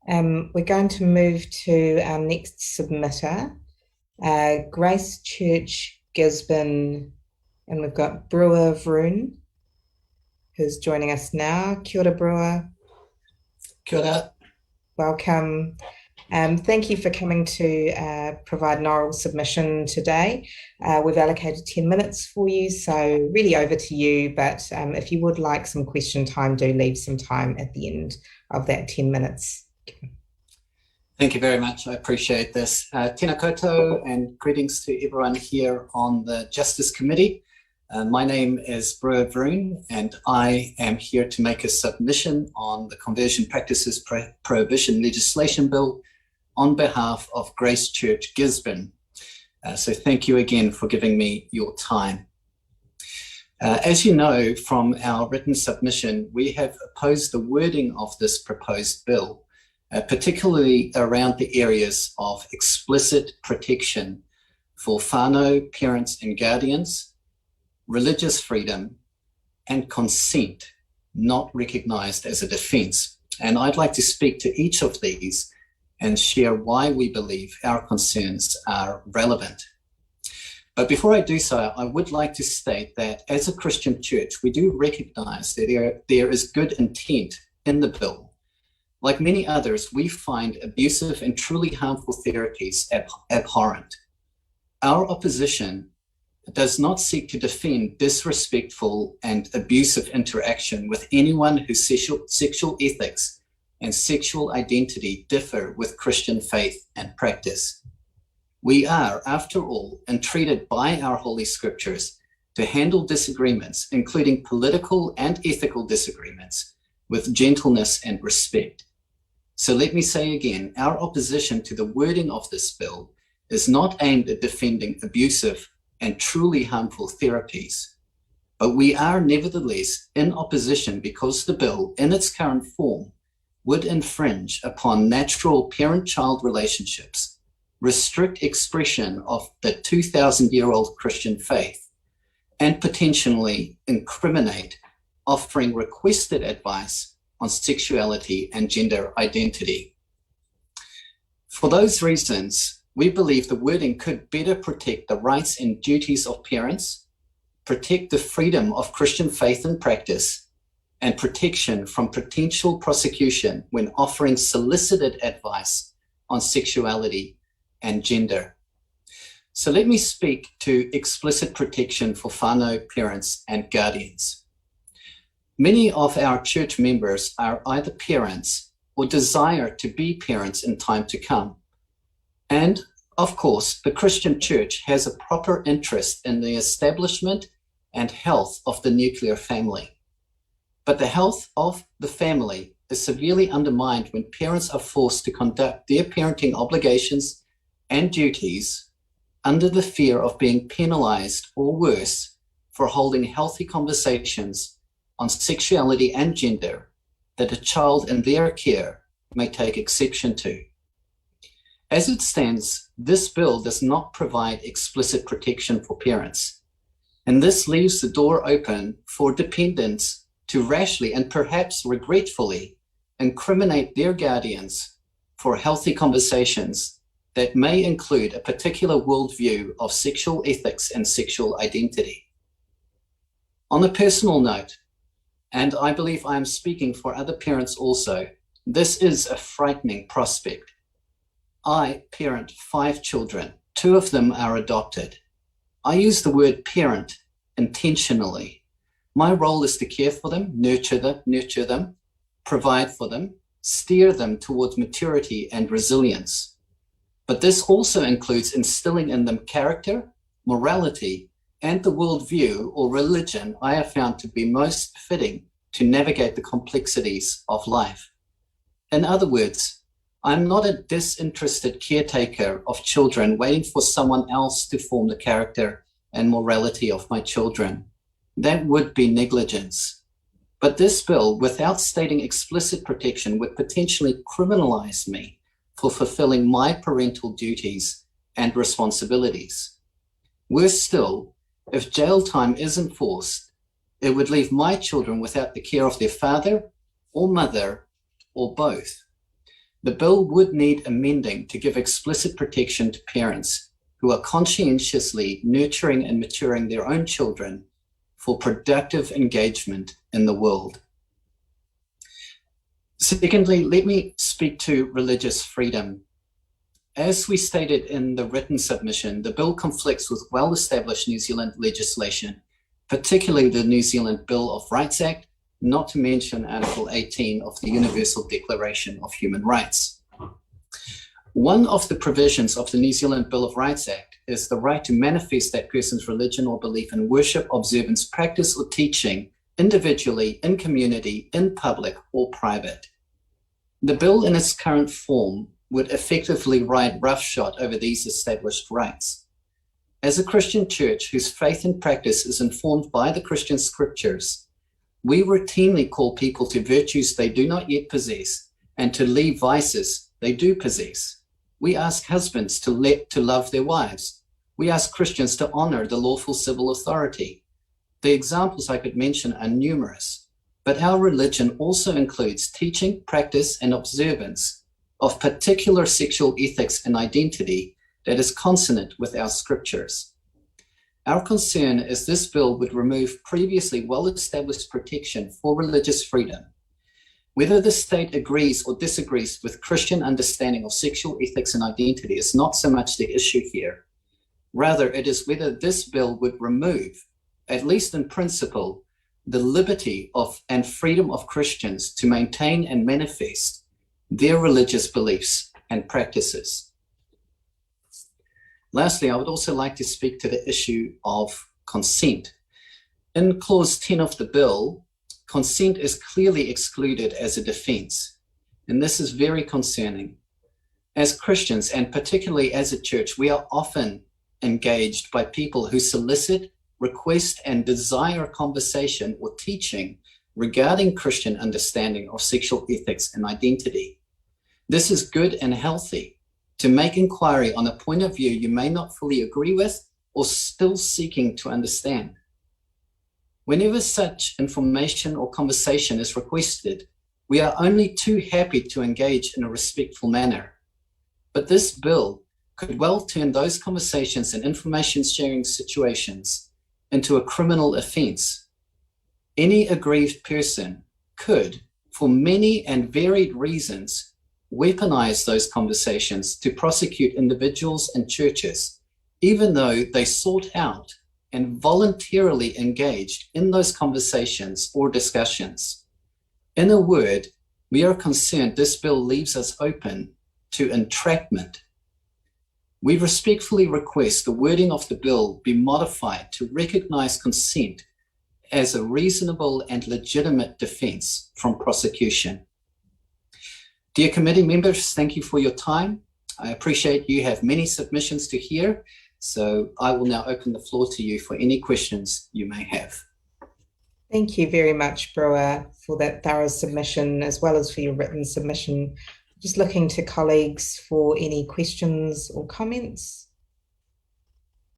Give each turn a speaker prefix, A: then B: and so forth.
A: We're going to move to our next submitter, Grace Church Gisborne, and we've got Brewer Vroon, who's joining us now. Kia ora, Brewer.
B: Kia ora.
A: Welcome. Thank you for coming to provide an oral submission today. We've allocated 10 minutes for you, so really over to you, but if you would like some question time, do leave some time at the end of that 10 minutes.
B: Thank you very much. I appreciate this. Tēnā koutou and greetings to everyone here on the Justice Committee. My name is Brewer Vroon and I am here to make a submission on the Conversion Practices Prohibition Legislation Bill on behalf of Grace Church Gisborne. So thank you again for giving me your time. As you know from our written submission, we have opposed the wording of this proposed bill, particularly around the areas of explicit protection for whānau, parents and guardians, religious freedom, and consent not recognised as a defence. And I'd like to speak to each of these and share why we believe our concerns are relevant. But before I do so, I would like to state that as a Christian church, we do recognise that there is good intent in the bill. Like many others, we find abusive and truly harmful therapies abhorrent. Our opposition does not seek to defend disrespectful and abusive interaction with anyone whose sexual ethics and sexual identity differ with Christian faith and practice. We are, after all, entreated by our Holy Scriptures to handle disagreements, including political and ethical disagreements, with gentleness and respect. So let me say again, our opposition to the wording of this bill is not aimed at defending abusive and truly harmful therapies, but we are nevertheless in opposition because the bill, in its current form, would infringe upon natural parent-child relationships, restrict expression of the 2,000-year-old Christian faith, and potentially incriminate offering requested advice on sexuality and gender identity. For those reasons, we believe the wording could better protect the rights and duties of parents, protect the freedom of Christian faith and practice, and protection from potential prosecution when offering solicited advice on sexuality and gender. So let me speak to explicit protection for whānau, parents and guardians. Many of our church members are either parents or desire to be parents in time to come. And of course, the Christian church has a proper interest in the establishment and health of the nuclear family. But the health of the family is severely undermined when parents are forced to conduct their parenting obligations and duties under the fear of being penalized or worse for holding healthy conversations on sexuality and gender that a child in their care may take exception to. As it stands, this bill does not provide explicit protection for parents, and this leaves the door open for dependents to rashly and perhaps regretfully incriminate their guardians for healthy conversations that may include a particular worldview of sexual ethics and sexual identity. On a personal note, and I believe I am speaking for other parents also, this is a frightening prospect. I parent 5 children, 2 of them are adopted. I use the word parent intentionally. My role is to care for them, nurture them, provide for them, steer them towards maturity and resilience. But this also includes instilling in them character, morality, and the worldview or religion I have found to be most fitting to navigate the complexities of life. In other words, I'm not a disinterested caretaker of children waiting for someone else to form the character and morality of my children. That would be negligence. But this bill, without stating explicit protection, would potentially criminalize me for fulfilling my parental duties and responsibilities. Worse still, if jail time is enforced, it would leave my children without the care of their father or mother or both. The bill would need amending to give explicit protection to parents who are conscientiously nurturing and maturing their own children for productive engagement in the world. Secondly, let me speak to religious freedom. As we stated in the written submission, the bill conflicts with well-established New Zealand legislation, particularly the New Zealand Bill of Rights Act, not to mention Article 18 of the Universal Declaration of Human Rights. One of the provisions of the New Zealand Bill of Rights Act is the right to manifest that person's religion or belief in worship, observance, practice, or teaching individually, in community, in public, or private. The bill in its current form would effectively ride roughshod over these established rights. As a Christian church whose faith and practice is informed by the Christian scriptures, we routinely call people to virtues they do not yet possess and to leave vices they do possess. We ask husbands to love their wives. We ask Christians to honor the lawful civil authority. The examples I could mention are numerous, but our religion also includes teaching, practice, and observance of particular sexual ethics and identity that is consonant with our scriptures. Our concern is this bill would remove previously well-established protection for religious freedom. Whether the state agrees or disagrees with Christian understanding of sexual ethics and identity is not so much the issue here. Rather, it is whether this bill would remove, at least in principle, the liberty of and freedom of Christians to maintain and manifest their religious beliefs and practices. Lastly, I would also like to speak to the issue of consent. In clause 10 of the bill, consent is clearly excluded as a defense, and this is very concerning. As Christians, and particularly as a church, we are often engaged by people who solicit, request, and desire conversation or teaching regarding Christian understanding of sexual ethics and identity. This is good and healthy to make inquiry on a point of view you may not fully agree with or still seeking to understand. Whenever such information or conversation is requested, we are only too happy to engage in a respectful manner. But this bill could well turn those conversations and information sharing situations into a criminal offense. Any aggrieved person could, for many and varied reasons, weaponize those conversations to prosecute individuals and churches, even though they sought out and voluntarily engaged in those conversations or discussions. In a word, we are concerned this bill leaves us open to entrapment. We respectfully request the wording of the bill be modified to recognize consent as a reasonable and legitimate defense from prosecution. Dear committee members, thank you for your time. I appreciate you have many submissions to hear, so I will now open the floor to you for any questions you may have.
A: Thank you very much, Brewer, for that thorough submission as well as for your written submission. Just looking to colleagues for any questions or comments.